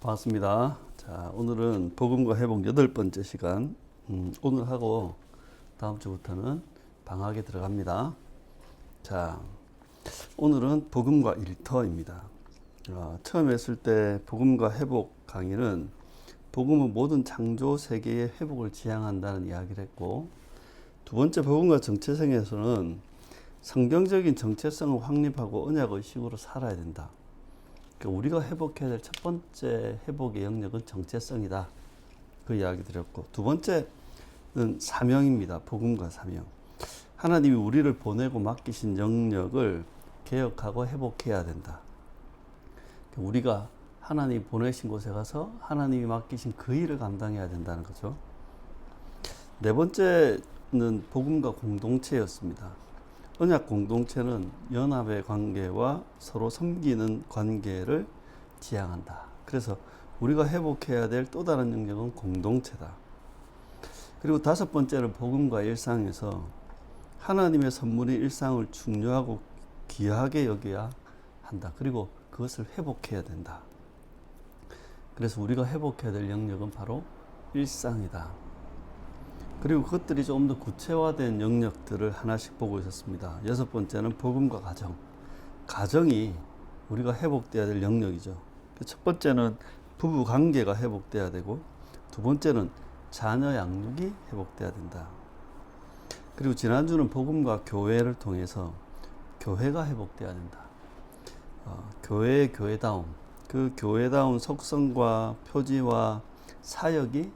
반갑습니다. 자, 오늘은 복음과 회복 8번째 시간. 오늘 하고 다음 주부터는 방학에 들어갑니다. 자, 오늘은 복음과 일터입니다. 처음 했을 때 복음과 회복 강의는 복음은 모든 창조 세계의 회복을 지향한다는 이야기를 했고, 두 번째 복음과 정체성에서는 성경적인 정체성을 확립하고 언약의식으로 살아야 된다. 우리가 회복해야 될 첫 번째 회복의 영역은 정체성이다. 그 이야기 드렸고, 두 번째는 사명입니다. 복음과 사명. 하나님이 우리를 보내고 맡기신 영역을 개혁하고 회복해야 된다. 우리가 하나님이 보내신 곳에 가서 하나님이 맡기신 그 일을 감당해야 된다는 거죠. 네 번째는 복음과 공동체였습니다. 언약 공동체는 연합의 관계와 서로 섬기는 관계를 지향한다. 그래서 우리가 회복해야 될 또 다른 영역은 공동체다. 그리고 다섯 번째는 복음과 일상에서 하나님의 선물이 일상을 중요하고 귀하게 여겨야 한다. 그리고 그것을 회복해야 된다. 그래서 우리가 회복해야 될 영역은 바로 일상이다. 그리고 그것들이 좀 더 구체화된 영역들을 하나씩 보고 있었습니다. 여섯 번째는 복음과 가정. 가정이 우리가 회복돼야 될 영역이죠. 첫 번째는 부부 관계가 회복돼야 되고, 두 번째는 자녀 양육이 회복돼야 된다. 그리고 지난주는 복음과 교회를 통해서 교회가 회복돼야 된다. 교회의 교회다움, 그 교회다운 속성과 표지와 사역이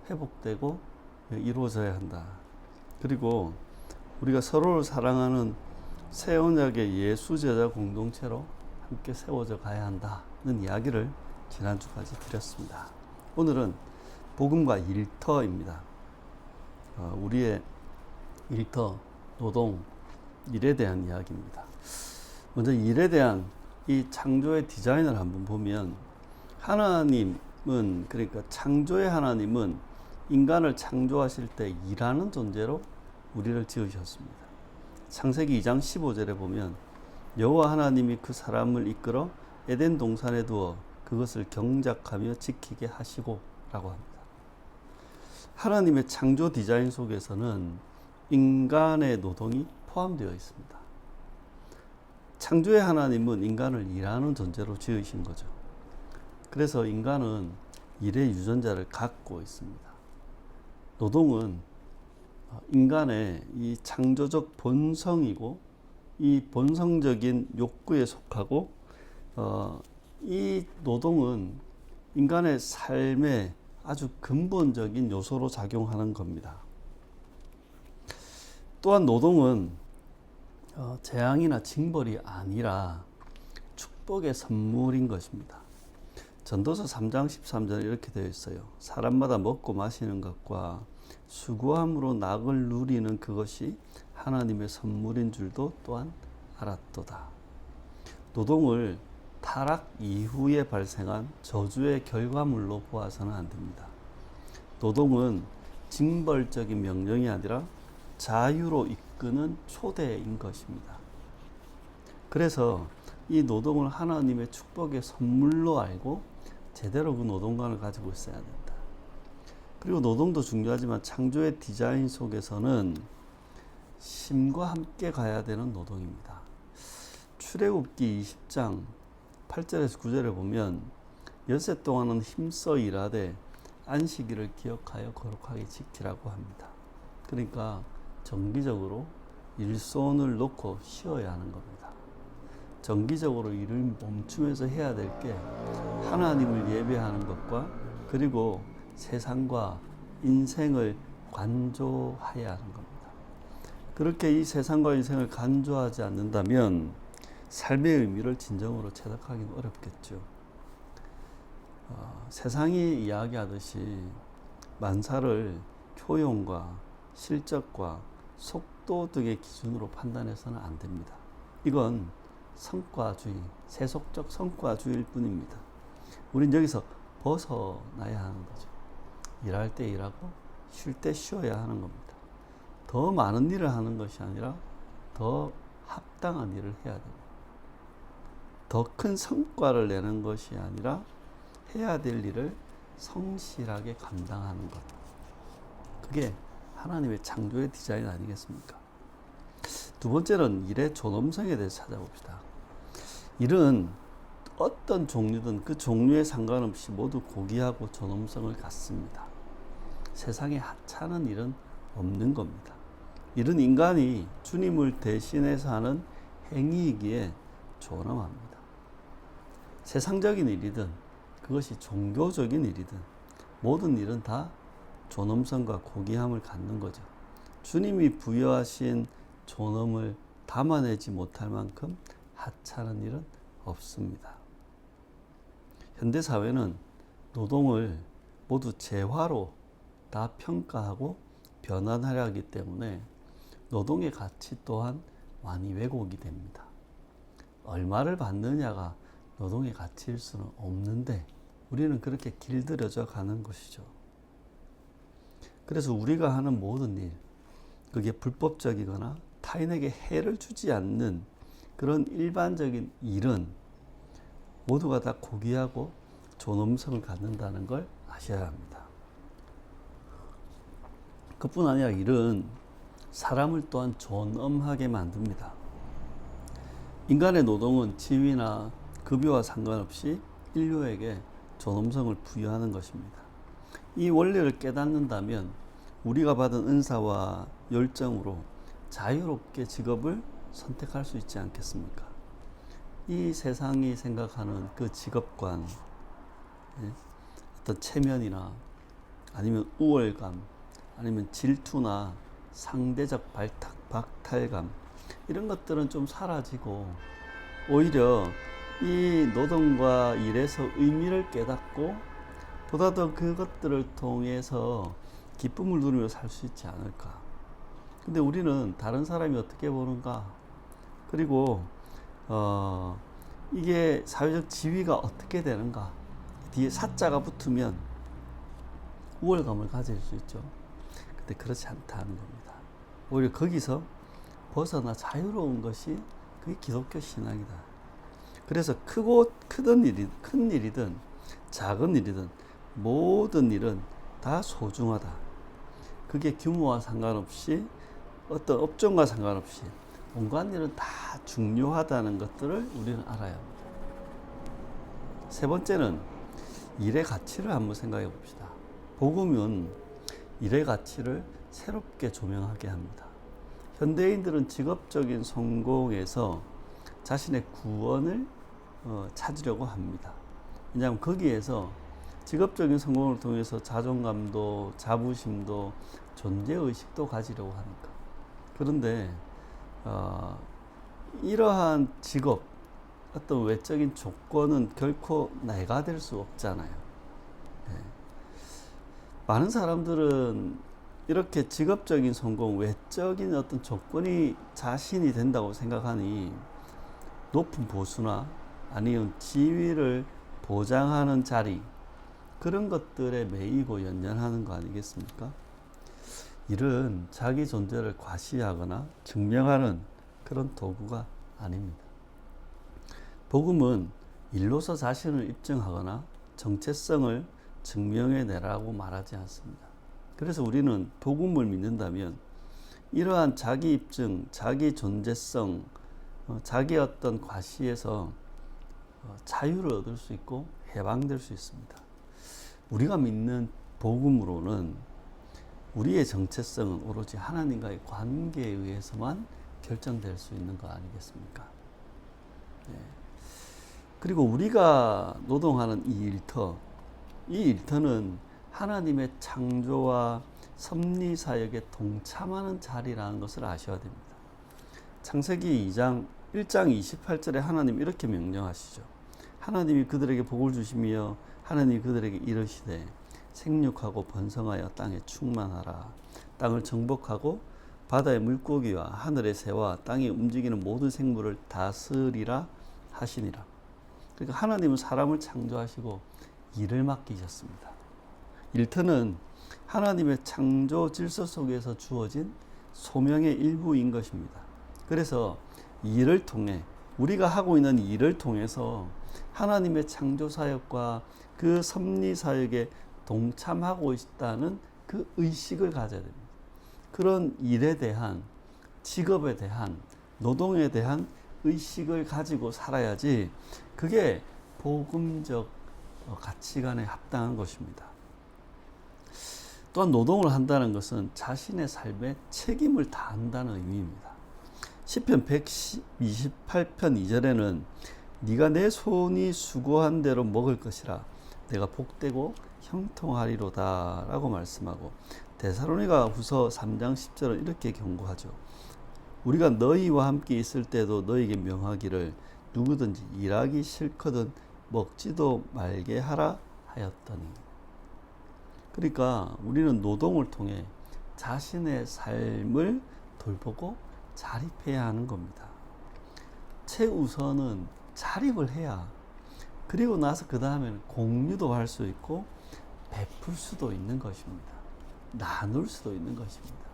회복되고 이루어져야 한다. 그리고 우리가 서로를 사랑하는 새 언약의 예수제자 공동체로 함께 세워져 가야 한다는 이야기를 지난주까지 드렸습니다. 오늘은 복음과 일터입니다. 우리의 일터, 노동, 일에 대한 이야기입니다. 먼저 일에 대한 이 창조의 디자인을 한번 보면, 하나님은, 그러니까 창조의 하나님은 인간을 창조하실 때 일하는 존재로 우리를 지으셨습니다. 창세기 2장 15절에 보면 여호와 하나님이 그 사람을 이끌어 에덴 동산에 두어 그것을 경작하며 지키게 하시고 라고 합니다. 하나님의 창조 디자인 속에서는 인간의 노동이 포함되어 있습니다. 창조의 하나님은 인간을 일하는 존재로 지으신 거죠. 그래서 인간은 일의 유전자를 갖고 있습니다. 노동은 인간의 이 창조적 본성이고, 이 본성적인 욕구에 속하고, 이 노동은 인간의 삶의 아주 근본적인 요소로 작용하는 겁니다. 또한 노동은 재앙이나 징벌이 아니라 축복의 선물인 것입니다. 전도서 3장 13절에 이렇게 되어 있어요. 사람마다 먹고 마시는 것과 수고함으로 낙을 누리는 그것이 하나님의 선물인 줄도 또한 알았도다. 노동을 타락 이후에 발생한 저주의 결과물로 보아서는 안 됩니다. 노동은 징벌적인 명령이 아니라 자유로 이끄는 초대인 것입니다. 그래서 이 노동을 하나님의 축복의 선물로 알고 제대로 그 노동관을 가지고 있어야 된다. 그리고 노동도 중요하지만 창조의 디자인 속에서는 쉼과 함께 가야 되는 노동입니다. 출애굽기 20장 8절에서 9절에 보면 엿새 동안은 힘써 일하되 안식일을 기억하여 거룩하게 지키라고 합니다. 그러니까 정기적으로 일손을 놓고 쉬어야 하는 겁니다. 정기적으로 일을 멈추면서 해야 될 게 하나님을 예배하는 것과, 그리고 세상과 인생을 관조해야 하는 겁니다. 그렇게 이 세상과 인생을 간조하지 않는다면 삶의 의미를 진정으로 체득하기는 어렵겠죠. 세상이 이야기하듯이 만사를 효용과 실적과 속도 등의 기준으로 판단해서는 안 됩니다. 이건 성과주의, 세속적 성과주의일 뿐입니다. 우린 여기서 벗어나야 하는 거죠. 일할 때 일하고 쉴 때 쉬어야 하는 겁니다. 더 많은 일을 하는 것이 아니라 더 합당한 일을 해야 됩니다. 더 큰 성과를 내는 것이 아니라 해야 될 일을 성실하게 감당하는 것. 그게 하나님의 창조의 디자인 아니겠습니까? 두 번째는 일의 존엄성에 대해서 찾아봅시다. 일은 어떤 종류든 그 종류에 상관없이 모두 고귀하고 존엄성을 갖습니다. 세상에 하찮은 일은 없는 겁니다. 일은 인간이 주님을 대신해서 하는 행위이기에 존엄합니다. 세상적인 일이든 그것이 종교적인 일이든 모든 일은 다 존엄성과 고귀함을 갖는 거죠. 주님이 부여하신 존엄을 담아내지 못할 만큼 하찮은 일은 없습니다. 현대사회는 노동을 모두 재화로 다 평가하고 변환하려 하기 때문에 노동의 가치 또한 많이 왜곡이 됩니다. 얼마를 받느냐가 노동의 가치일 수는 없는데 우리는 그렇게 길들여져 가는 것이죠. 그래서 우리가 하는 모든 일, 그게 불법적이거나 타인에게 해를 주지 않는 그런 일반적인 일은 모두가 다 고귀하고 존엄성을 갖는다는 걸 아셔야 합니다. 그뿐 아니라 일은 사람을 또한 존엄하게 만듭니다. 인간의 노동은 지위나 급여와 상관없이 인류에게 존엄성을 부여하는 것입니다. 이 원리를 깨닫는다면 우리가 받은 은사와 열정으로 자유롭게 직업을 선택할 수 있지 않겠습니까? 이 세상이 생각하는 그 직업관, 어떤 체면이나 아니면 우월감, 아니면 질투나 상대적 박탈감, 이런 것들은 좀 사라지고 오히려 이 노동과 일에서 의미를 깨닫고 보다 더 그것들을 통해서 기쁨을 누리며 살 수 있지 않을까. 근데 우리는 다른 사람이 어떻게 보는가, 그리고 이게 사회적 지위가 어떻게 되는가, 뒤에 사자가 붙으면 우월감을 가질 수 있죠. 근데 그렇지 않다는 겁니다. 오히려 거기서 벗어나 자유로운 것이 그게 기독교 신앙이다. 그래서 큰 일이든 작은 일이든 모든 일은 다 소중하다. 그게 규모와 상관없이 어떤 업종과 상관없이 온갖 일은 다 중요하다는 것들을 우리는 알아야 합니다. 세 번째는 일의 가치를 한번 생각해 봅시다. 복음은 일의 가치를 새롭게 조명하게 합니다. 현대인들은 직업적인 성공에서 자신의 구원을 찾으려고 합니다. 왜냐하면 거기에서 직업적인 성공을 통해서 자존감도 자부심도 존재의식도 가지려고 하니까. 그런데 이러한 직업, 어떤 외적인 조건은 결코 내가 될 수 없잖아요. 네. 많은 사람들은 이렇게 직업적인 성공, 외적인 어떤 조건이 자신이 된다고 생각하니 높은 보수나 아니면 지위를 보장하는 자리, 그런 것들에 매이고 연연하는 거 아니겠습니까? 일은 자기 존재를 과시하거나 증명하는 그런 도구가 아닙니다. 복음은 일로서 자신을 입증하거나 정체성을 증명해내라고 말하지 않습니다. 그래서 우리는 복음을 믿는다면 이러한 자기 입증, 자기 존재성, 자기 어떤 과시에서 자유를 얻을 수 있고 해방될 수 있습니다. 우리가 믿는 복음으로는 우리의 정체성은 오로지 하나님과의 관계에 의해서만 결정될 수 있는 거 아니겠습니까? 네. 그리고 우리가 노동하는 이 일터는 하나님의 창조와 섭리사역에 동참하는 자리라는 것을 아셔야 됩니다. 창세기 1장 28절에 하나님 이렇게 명령하시죠. 하나님이 그들에게 복을 주시며 하나님이 그들에게 이르시되 생육하고 번성하여 땅에 충만하라. 땅을 정복하고 바다의 물고기와 하늘의 새와 땅에 움직이는 모든 생물을 다스리라 하시니라. 그러니까 하나님은 사람을 창조하시고 일을 맡기셨습니다. 일터는 하나님의 창조 질서 속에서 주어진 소명의 일부인 것입니다. 그래서 일을 통해, 우리가 하고 있는 일을 통해서 하나님의 창조 사역과 그 섭리 사역에 동참하고 있다는 그 의식을 가져야 됩니다. 그런 일에 대한, 직업에 대한, 노동에 대한 의식을 가지고 살아야지 그게 복음적 가치관에 합당한 것입니다. 또한 노동을 한다는 것은 자신의 삶에 책임을 다한다는 의미입니다. 시편 128편 2절에는 네가 내 손이 수고한 대로 먹을 것이라 내가 복되고 형통하리로다 라고 말씀하고, 데살로니가 후서 3장 10절은 이렇게 경고하죠. 우리가 너희와 함께 있을 때도 너희에게 명하기를 누구든지 일하기 싫거든 먹지도 말게 하라 하였더니. 그러니까 우리는 노동을 통해 자신의 삶을 돌보고 자립해야 하는 겁니다. 최우선은 자립을 해야, 그리고 나서 그 다음에는 공유도 할 수 있고 베풀 수도 있는 것입니다. 나눌 수도 있는 것입니다.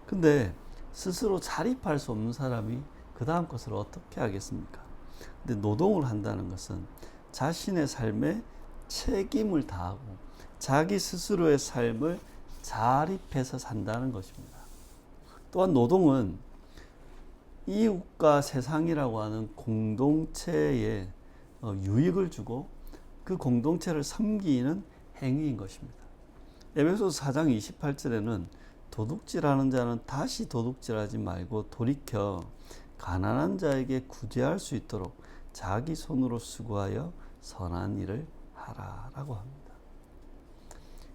근데 스스로 자립할 수 없는 사람이 그 다음 것을 어떻게 하겠습니까? 근데 노동을 한다는 것은 자신의 삶에 책임을 다하고 자기 스스로의 삶을 자립해서 산다는 것입니다. 또한 노동은 이웃과 세상이라고 하는 공동체에 유익을 주고 그 공동체를 섬기는 행위인 것입니다. 에베소서 4장 28절에는 도둑질하는 자는 다시 도둑질하지 말고 돌이켜 가난한 자에게 구제할 수 있도록 자기 손으로 수고하여 선한 일을 하라라고 합니다.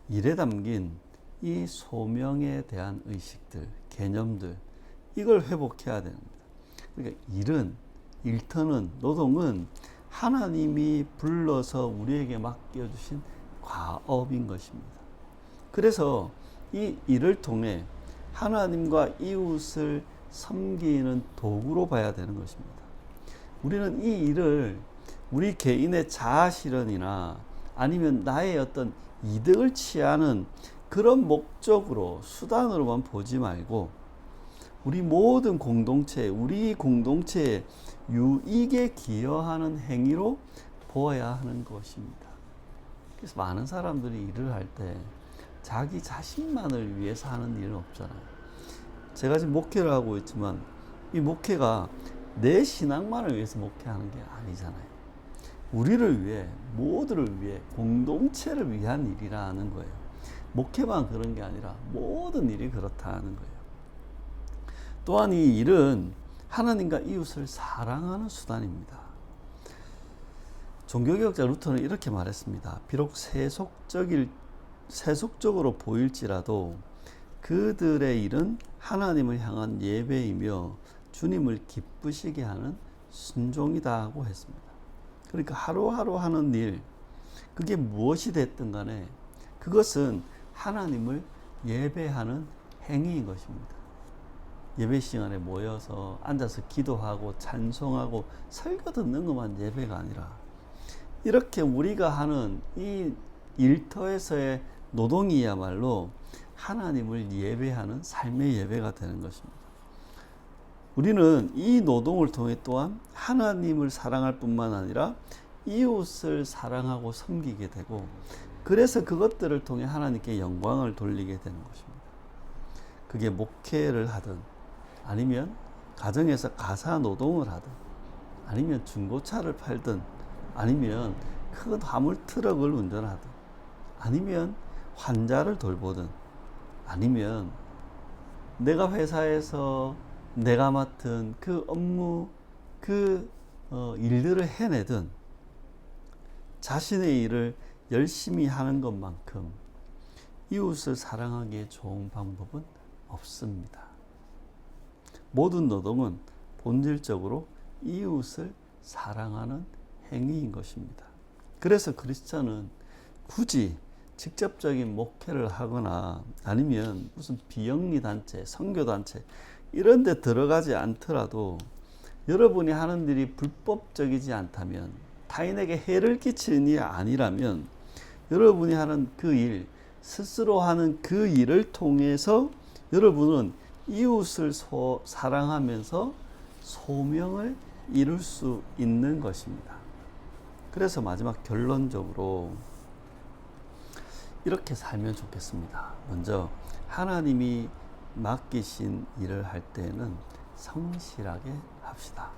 일에 담긴 이 소명에 대한 의식들, 개념들, 이걸 회복해야 됩니다. 그러니까 일터는, 노동은 하나님이 불러서 우리에게 맡겨주신 과업인 것입니다. 그래서 이 일을 통해 하나님과 이웃을 섬기는 도구로 봐야 되는 것입니다. 우리는 이 일을 우리 개인의 자아 실현이나 아니면 나의 어떤 이득을 취하는 그런 목적으로, 수단으로만 보지 말고 우리 모든 공동체, 우리 공동체의 유익에 기여하는 행위로 보아야 하는 것입니다. 그래서 많은 사람들이 일을 할 때 자기 자신만을 위해서 하는 일은 없잖아요. 제가 지금 목회를 하고 있지만 이 목회가 내 신앙만을 위해서 목회하는 게 아니잖아요. 우리를 위해, 모두를 위해, 공동체를 위한 일이라는 거예요. 목회만 그런 게 아니라 모든 일이 그렇다는 거예요. 또한 이 일은 하나님과 이웃을 사랑하는 수단입니다. 종교개혁자 루터는 이렇게 말했습니다. 비록 세속적으로 보일지라도 그들의 일은 하나님을 향한 예배이며 주님을 기쁘시게 하는 순종이다 고 했습니다. 그러니까 하루하루 하는 일, 그게 무엇이 됐든 간에 그것은 하나님을 예배하는 행위인 것입니다. 예배 시간에 모여서 앉아서 기도하고 찬송하고 설교 듣는 것만 예배가 아니라 이렇게 우리가 하는 이 일터에서의 노동이야말로 하나님을 예배하는 삶의 예배가 되는 것입니다. 우리는 이 노동을 통해 또한 하나님을 사랑할 뿐만 아니라 이웃을 사랑하고 섬기게 되고, 그래서 그것들을 통해 하나님께 영광을 돌리게 되는 것입니다. 그게 목회를 하든, 아니면 가정에서 가사 노동을 하든, 아니면 중고차를 팔든, 아니면 큰 화물 트럭을 운전하든, 아니면 환자를 돌보든, 아니면 내가 회사에서 내가 맡은 그 업무, 일들을 해내든, 자신의 일을 열심히 하는 것만큼 이웃을 사랑하기에 좋은 방법은 없습니다. 모든 노동은 본질적으로 이웃을 사랑하는 행위인 것입니다. 그래서 크리스천은 굳이 직접적인 목회를 하거나 아니면 무슨 비영리 단체, 선교 단체 이런 데 들어가지 않더라도 여러분이 하는 일이 불법적이지 않다면, 타인에게 해를 끼치는 일이 아니라면 여러분이 하는 그 일, 스스로 하는 그 일을 통해서 여러분은 이웃을 사랑하면서 소명을 이룰 수 있는 것입니다. 그래서 마지막 결론적으로 이렇게 살면 좋겠습니다. 먼저 하나님이 맡기신 일을 할 때는 성실하게 합시다.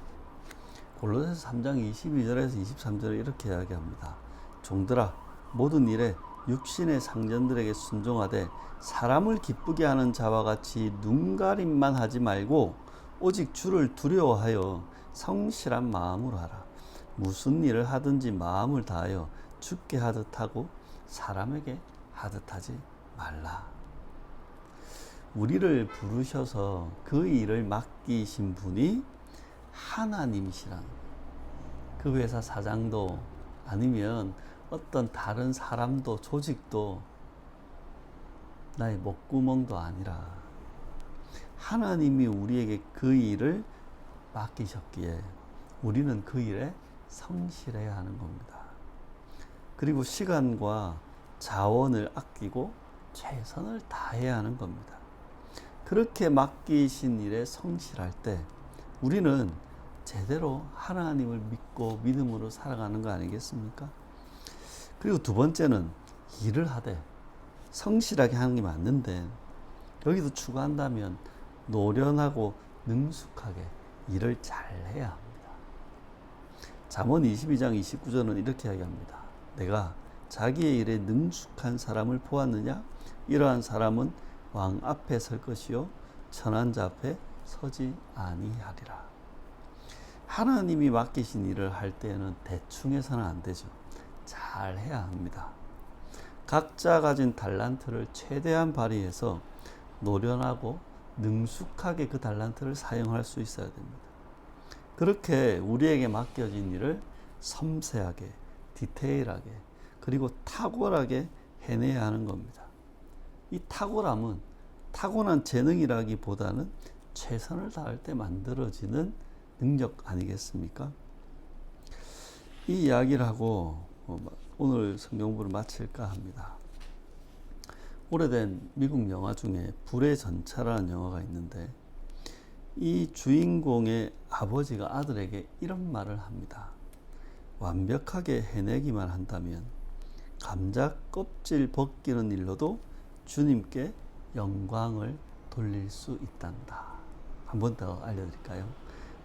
골로새서 3장 22절에서 23절에 이렇게 이야기합니다. 종들아, 모든 일에 육신의 상전들에게 순종하되 사람을 기쁘게 하는 자와 같이 눈가림만 하지 말고 오직 주를 두려워하여 성실한 마음으로 하라. 무슨 일을 하든지 마음을 다하여 주께 하듯 하고 사람에게 하듯 하지 말라. 우리를 부르셔서 그 일을 맡기신 분이 하나님이시라는 거예요. 그 회사 사장도 아니면 어떤 다른 사람도 조직도 나의 목구멍도 아니라 하나님이 우리에게 그 일을 맡기셨기에 우리는 그 일에 성실해야 하는 겁니다. 그리고 시간과 자원을 아끼고 최선을 다해야 하는 겁니다. 그렇게 맡기신 일에 성실할 때 우리는 제대로 하나님을 믿고 믿음으로 살아가는 거 아니겠습니까? 그리고 두 번째는 일을 하되 성실하게 하는 게 맞는데 여기도 추가한다면 노련하고 능숙하게 일을 잘 해야 합니다. 잠언 22장 29절은 이렇게 이야기합니다. 내가 자기의 일에 능숙한 사람을 보았느냐? 이러한 사람은 왕 앞에 설 것이요 천한 자 앞에 서지 아니하리라. 하나님이 맡기신 일을 할 때에는 대충 해서는 안 되죠. 잘 해야 합니다. 각자 가진 달란트를 최대한 발휘해서 노련하고 능숙하게 그 달란트를 사용할 수 있어야 됩니다. 그렇게 우리에게 맡겨진 일을 섬세하게, 디테일하게, 그리고 탁월하게 해내야 하는 겁니다. 이 탁월함은 타고난 재능이라기보다는 최선을 다할 때 만들어지는 능력 아니겠습니까? 이 이야기를 하고 오늘 성경부를 마칠까 합니다. 오래된 미국 영화 중에 불의 전차라는 영화가 있는데 이 주인공의 아버지가 아들에게 이런 말을 합니다. 완벽하게 해내기만 한다면 감자 껍질 벗기는 일로도 주님께 영광을 돌릴 수 있단다. 한 번 더 알려드릴까요?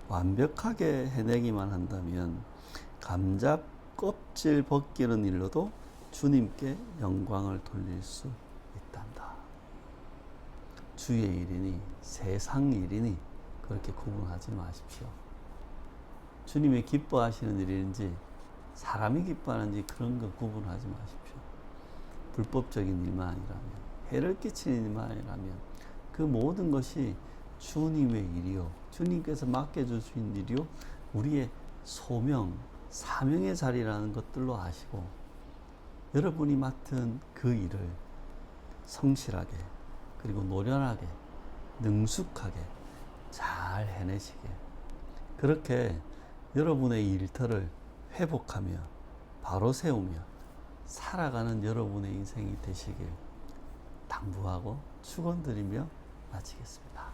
완벽하게 해내기만 한다면 감자 껍질 벗기는 일로도 주님께 영광을 돌릴 수 있단다. 주의 일이니 세상 일이니 그렇게 구분하지 마십시오. 주님이 기뻐하시는 일인지 사람이 기뻐하는지 그런 거 구분하지 마십시오. 불법적인 일만 아니라면, 해를 끼치는 일만 아니라면 그 모든 것이 주님의 일이요, 주님께서 맡겨주신 일이요, 우리의 소명, 사명의 자리라는 것들로 아시고 여러분이 맡은 그 일을 성실하게 그리고 노련하게 능숙하게 잘 해내시게, 그렇게 여러분의 일터를 회복하며 바로 세우며 살아가는 여러분의 인생이 되시길 당부하고 축원드리며 마치겠습니다.